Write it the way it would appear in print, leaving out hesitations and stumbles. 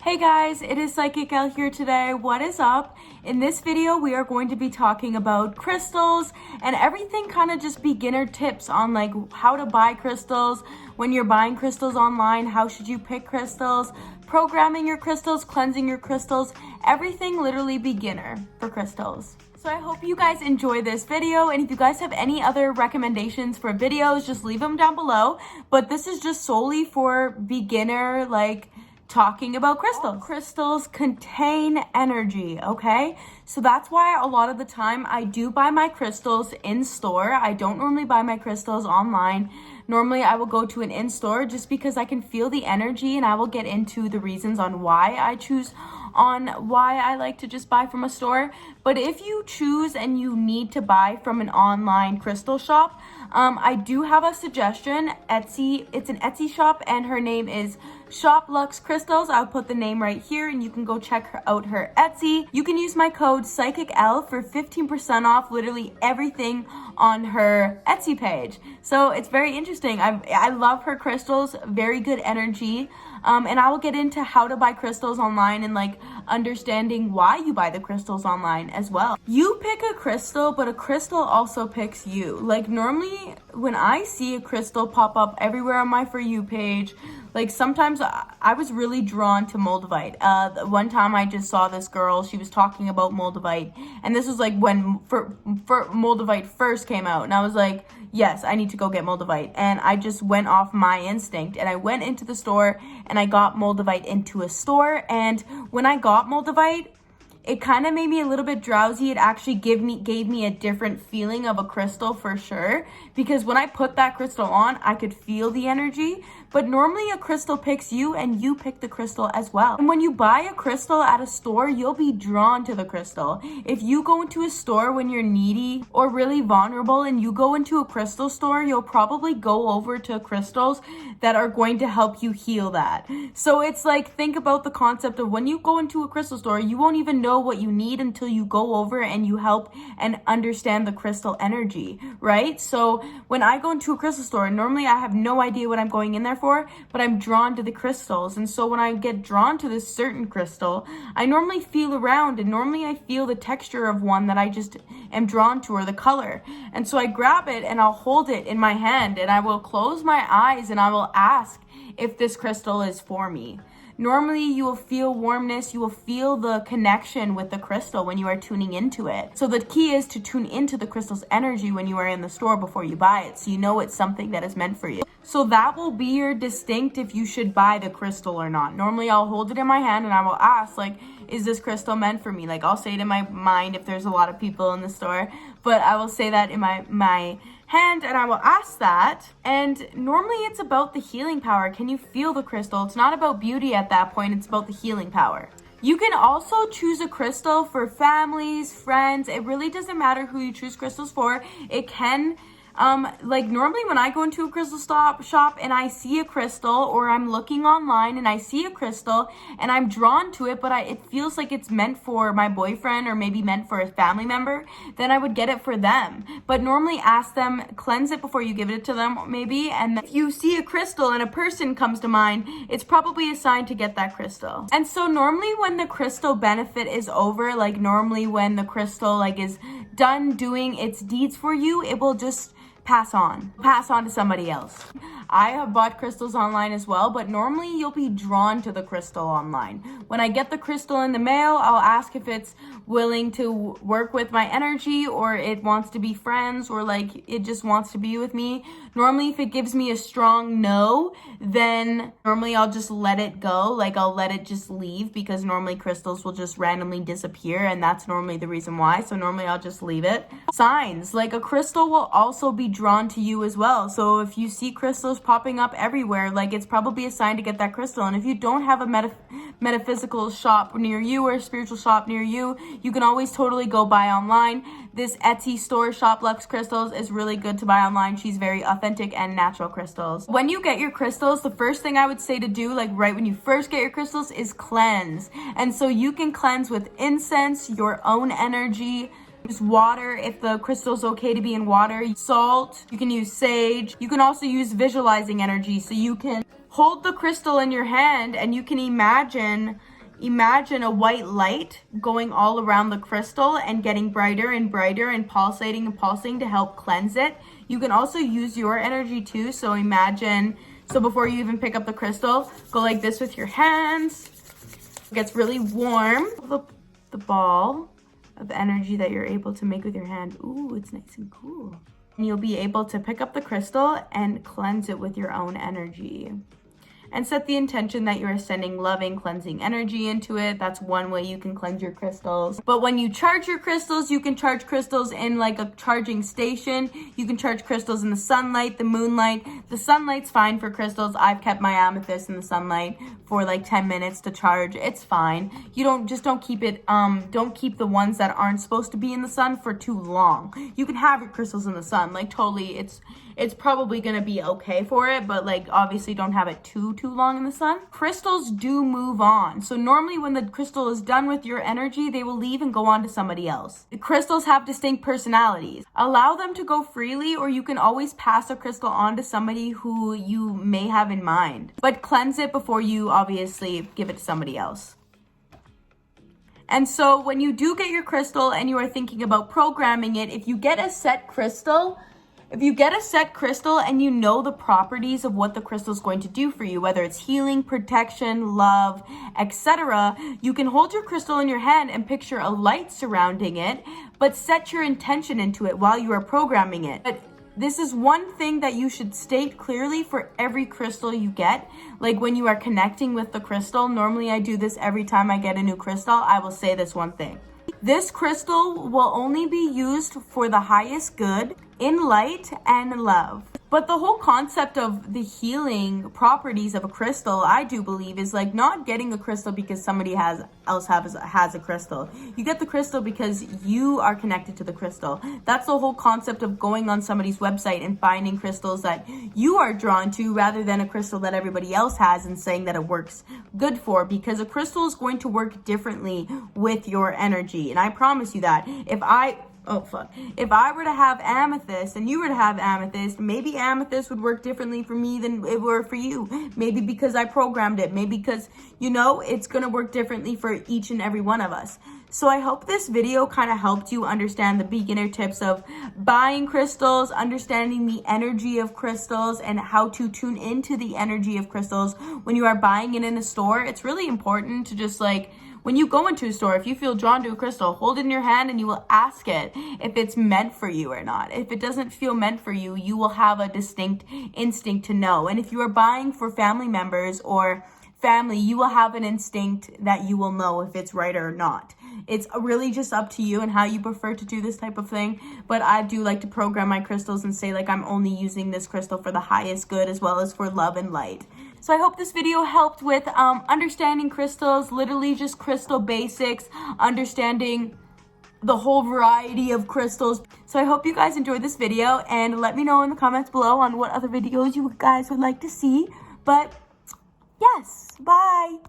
Hey guys, it is Psychic Elle here today. What is up? In this video, we are going to be talking about crystals and everything, kind of just beginner tips on like how to buy crystals, when you're buying crystals online, how should you pick crystals, programming your crystals, cleansing your crystals, everything literally beginner for crystals. So I hope you guys enjoy this video, and if you guys have any other recommendations for videos, just leave them down below. But this is just solely for beginner, like talking about crystals. Crystals contain energy, okay? So that's why a lot of the time I do buy my crystals in store. I don't normally buy my crystals online. Normally I will go to an in-store just because I can feel the energy, and I will get into the reasons on why I like to just buy from a store. But if you choose and you need to buy from an online crystal shop, I do have a suggestion. Etsy, it's an Etsy shop, and her name is shopluxecrystals. I'll put the name right here and you can go check out her Etsy. You can use my code PsychicElle for 15% off literally everything on her Etsy page. So it's very interesting. I love her crystals, very good energy. And I will get into how to buy crystals online and like understanding why you buy the crystals online as well. You pick a crystal, but a crystal also picks you. Like normally when I see a crystal pop up everywhere on my For You page, like sometimes I was really drawn to moldavite. One time I just saw this girl, she was talking about moldavite, and this was like when for moldavite first came out, and I was like, yes, I need to go get moldavite. And I just went off my instinct and I went into the store and I got moldavite into a store. And when I got moldavite, it kind of made me a little bit drowsy. It actually gave me a different feeling of a crystal for sure, because when I put that crystal on, I could feel the energy. But normally a crystal picks you and you pick the crystal as well. And when you buy a crystal at a store, you'll be drawn to the crystal. If you go into a store when you're needy or really vulnerable and you go into a crystal store, you'll probably go over to crystals that are going to help you heal that. So it's like, think about the concept of when you go into a crystal store, you won't even know what you need until you go over and you help and understand the crystal energy, right? So when I go into a crystal store, normally I have no idea what I'm going in there for, but I'm drawn to the crystals. And so when I get drawn to this certain crystal, I normally feel around, and normally I feel the texture of one that I just am drawn to, or the color. And so I grab it and I'll hold it in my hand and I will close my eyes and I will ask if this crystal is for me. Normally you will feel warmness, you will feel the connection with the crystal when you are tuning into it. So the key is to tune into the crystal's energy when you are in the store before you buy it, so you know it's something that is meant for you. So that will be your distinct if you should buy the crystal or not. Normally I'll hold it in my hand and I will ask, like, is this crystal meant for me? Like, I'll say it in my mind if there's a lot of people in the store, but I will say that in my hand and I will ask that. And normally it's about the healing power. Can you feel the crystal? It's not about beauty at that point, it's about the healing power. You can also choose a crystal for families, friends. It really doesn't matter who you choose crystals for. It can like normally when I go into a crystal shop and I see a crystal, or I'm looking online and I see a crystal and I'm drawn to it, but it feels like it's meant for my boyfriend or maybe meant for a family member, then I would get it for them. But normally ask them, cleanse it before you give it to them maybe. And if you see a crystal and a person comes to mind, it's probably a sign to get that crystal. And so normally when the crystal benefit is over, like normally when the crystal like is done doing its deeds for you, it will just pass on to somebody else. I have bought crystals online as well, but normally you'll be drawn to the crystal online. When I get the crystal in the mail, I'll ask if it's willing to work with my energy, or it wants to be friends, or like it just wants to be with me. Normally if it gives me a strong no, then normally I'll just let it go. Like I'll let it just leave, because normally crystals will just randomly disappear, and that's normally the reason why. So normally I'll just leave it. Signs, like a crystal will also be drawn to you as well. So if you see crystals popping up everywhere, like it's probably a sign to get that crystal. And if you don't have a metaphysical shop near you or a spiritual shop near you, you can always totally go buy online. This Etsy store, shopluxecrystals, is really good to buy online. She's very authentic and natural crystals. When you get your crystals, the first thing I would say to do, like right when you first get your crystals, is cleanse. And so you can cleanse with incense, your own energy, use water if the crystal's okay to be in water, salt, you can use sage. You can also use visualizing energy, so you can hold the crystal in your hand and you can imagine imagine a white light going all around the crystal and getting brighter and brighter and pulsating to help cleanse it. You can also use your energy too. So imagine, so before you even pick up the crystal, go like this with your hands. It gets really warm. The ball of energy that you're able to make with your hand. Ooh, it's nice and cool. And you'll be able to pick up the crystal and cleanse it with your own energy. And set the intention that you are sending loving, cleansing energy into it. That's one way you can cleanse your crystals. But when you charge your crystals, you can charge crystals in like a charging station. You can charge crystals in the sunlight, the moonlight. The sunlight's fine for crystals. I've kept my amethyst in the sunlight for like 10 minutes to charge. It's fine. You don't keep it, don't keep the ones that aren't supposed to be in the sun for too long. You can have your crystals in the sun, like totally, it's probably gonna be okay for it, but like obviously don't have it too long in the sun. Crystals do move on. So normally when the crystal is done with your energy, they will leave and go on to somebody else. The crystals have distinct personalities. Allow them to go freely, or you can always pass a crystal on to somebody who you may have in mind. But cleanse it before you obviously give it to somebody else. And so when you do get your crystal and you are thinking about programming it, if you get a set crystal and you know the properties of what the crystal is going to do for you, whether it's healing, protection, love, etc., you can hold your crystal in your hand and picture a light surrounding it, but set your intention into it while you are programming it. But this is one thing that you should state clearly for every crystal you get. Like when you are connecting with the crystal, normally I do this every time I get a new crystal, I will say this one thing. This crystal will only be used for the highest good, in light and love. But the whole concept of the healing properties of a crystal, I do believe, is like not getting a crystal because somebody has a crystal. You get the crystal because you are connected to the crystal. That's the whole concept of going on somebody's website and finding crystals that you are drawn to rather than a crystal that everybody else has and saying that it works good for, because a crystal is going to work differently with your energy. And I promise you that. If I were to have amethyst and you were to have amethyst, maybe amethyst would work differently for me than it would for you. Maybe because I programmed it. Maybe because, it's going to work differently for each and every one of us. So I hope this video kind of helped you understand the beginner tips of buying crystals, understanding the energy of crystals, and how to tune into the energy of crystals when you are buying it in a store. It's really important to just when you go into a store, if you feel drawn to a crystal, hold it in your hand and you will ask it if it's meant for you or not. If it doesn't feel meant for you, you will have a distinct instinct to know. And if you are buying for family members or family, you will have an instinct that you will know if it's right or not. It's really just up to you and how you prefer to do this type of thing. But I do like to program my crystals and say I'm only using this crystal for the highest good as well as for love and light. So I hope this video helped with understanding crystals, literally just crystal basics, understanding the whole variety of crystals. So I hope you guys enjoyed this video, and let me know in the comments below on what other videos you guys would like to see. But yes, bye.